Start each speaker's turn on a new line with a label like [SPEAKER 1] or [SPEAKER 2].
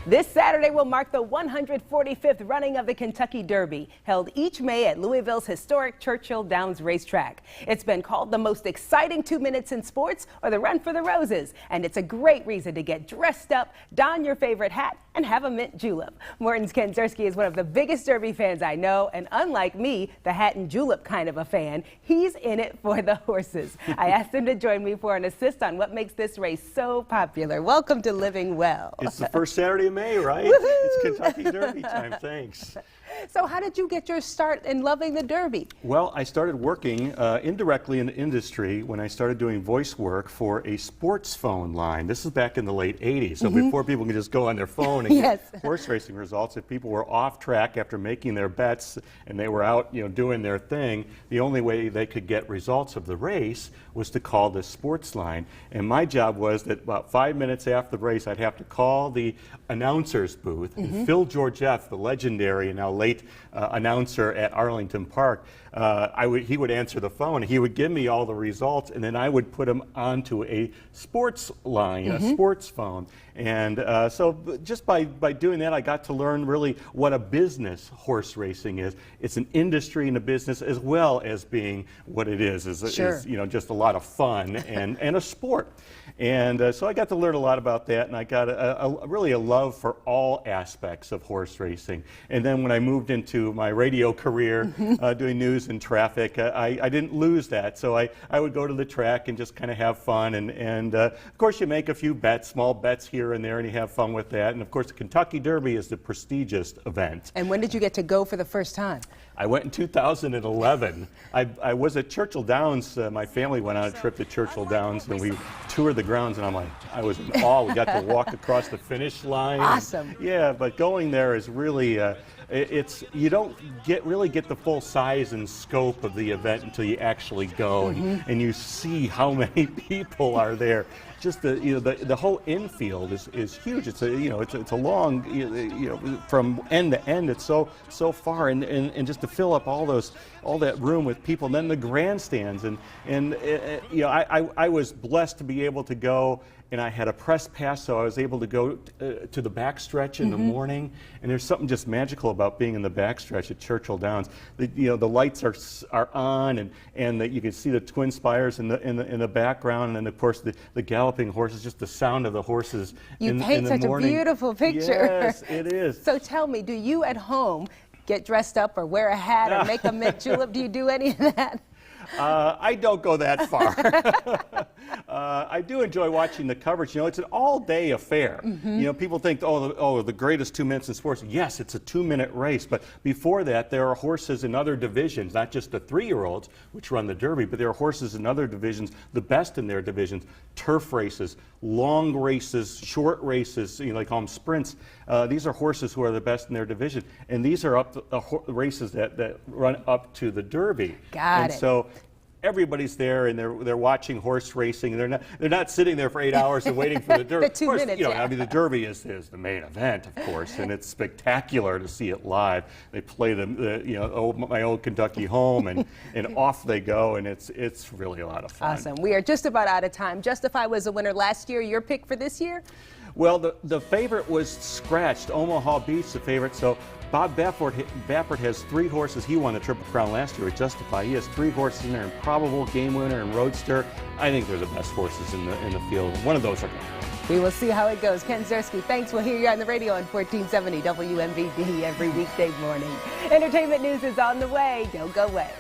[SPEAKER 1] This Saturday will mark the 145th running of the Kentucky Derby, held each May at Louisville's historic Churchill Downs racetrack. It's been called the most exciting 2 minutes in sports, or the Run for the Roses, and it's a great reason to get dressed up, don your favorite hat, and have a mint julep. Morton's Ken Zurski is one of the biggest Derby fans I know, and unlike me, the hat and julep kind of a fan, he's in it for the horses. I asked him to join me for an assist on what makes this race so popular. Welcome to Living Well.
[SPEAKER 2] It's the first Saturday of May, right? It's Kentucky Derby time. Thanks.
[SPEAKER 1] So how did you get your start in loving the Derby?
[SPEAKER 2] Well, I started working indirectly in the industry when I started doing voice work for a sports phone line. This is back in the late 80s, so before people could just go on their phone and get horse racing results. If people were off track after making their bets and they were out, doing their thing, the only way they could get results of the race was to call the sports line. And my job was that about 5 minutes after the race, I'd have to call the announcer's booth. And Phil Georgette, the legendary and now late announcer at Arlington Park, he would answer the phone. He would give me all the results, and then I would put them onto a sports line, a sports phone. And so just by doing that, I got to learn really what a business horse racing is. It's an industry and a business as well as being what it is just a lot of fun and a sport. And so I got to learn a lot about that, and I got really a love for all aspects of horse racing. And then when I moved into my radio career, doing news and traffic, I didn't lose that. So I would go to the track and just kind of have fun. And of course, you make a few bets, small bets here and there, and you have fun with that. And of course, the Kentucky Derby is the prestigious event.
[SPEAKER 1] And when did you get to go for the first time?
[SPEAKER 2] I went in 2011. I was at Churchill Downs. My family went on a trip to Churchill Downs, and we toured the grounds, and I was in awe. We got to walk across the finish line.
[SPEAKER 1] Awesome.
[SPEAKER 2] Yeah, but going there is really, you don't really get the full size and scope of the event until you actually go, and you see how many people are there. Just the whole infield is huge. It's a long, from end to end. It's so far, and just to fill up all that room with people, and then the grandstands, and I was blessed to be able to go. And I had a press pass, so I was able to go to the backstretch in the morning. And there's something just magical about being in the backstretch at Churchill Downs. The lights are on, and you can see the twin spires in the background, and then of course the galloping horses, just the sound of the horses in the morning.
[SPEAKER 1] You paint such a beautiful picture.
[SPEAKER 2] Yes, it is.
[SPEAKER 1] So tell me, do you at home get dressed up or wear a hat or make a mint julep? Do you do any of that?
[SPEAKER 2] I don't go that far. I do enjoy watching the coverage. It's an all-day affair. People think, the greatest 2 minutes in sports. Yes, it's a 2-minute race, but before that, there are horses in other divisions, not just the 3-year-olds, which run the Derby, but there are horses in other divisions, the best in their divisions, turf races, long races, short races, they call them sprints. These are horses who are the best in their division, and these are races that run up to the Derby.
[SPEAKER 1] Got it.
[SPEAKER 2] So everybody's there, and they're watching horse racing, and they're not sitting there for 8 hours and waiting for the Derby.
[SPEAKER 1] The 2 minutes,
[SPEAKER 2] I mean, the Derby is the main event, of course, and it's spectacular to see it live. They play my old Kentucky home, and off they go, and it's really a lot of fun.
[SPEAKER 1] Awesome. We are just about out of time. Justify was a winner last year. Your pick for this year?
[SPEAKER 2] Well, the favorite was scratched. Omaha beats the favorite, so Bob Baffert has 3 horses. He won the Triple Crown last year at Justify. He has 3 horses in there, Improbable, Game Winner, and Roadster. I think they're the best horses in the field. One of those are going to win.
[SPEAKER 1] We will see how it goes. Ken Zurski, thanks. We'll hear you on the radio on 1470 WMVD every weekday morning. Entertainment news is on the way. Don't go away.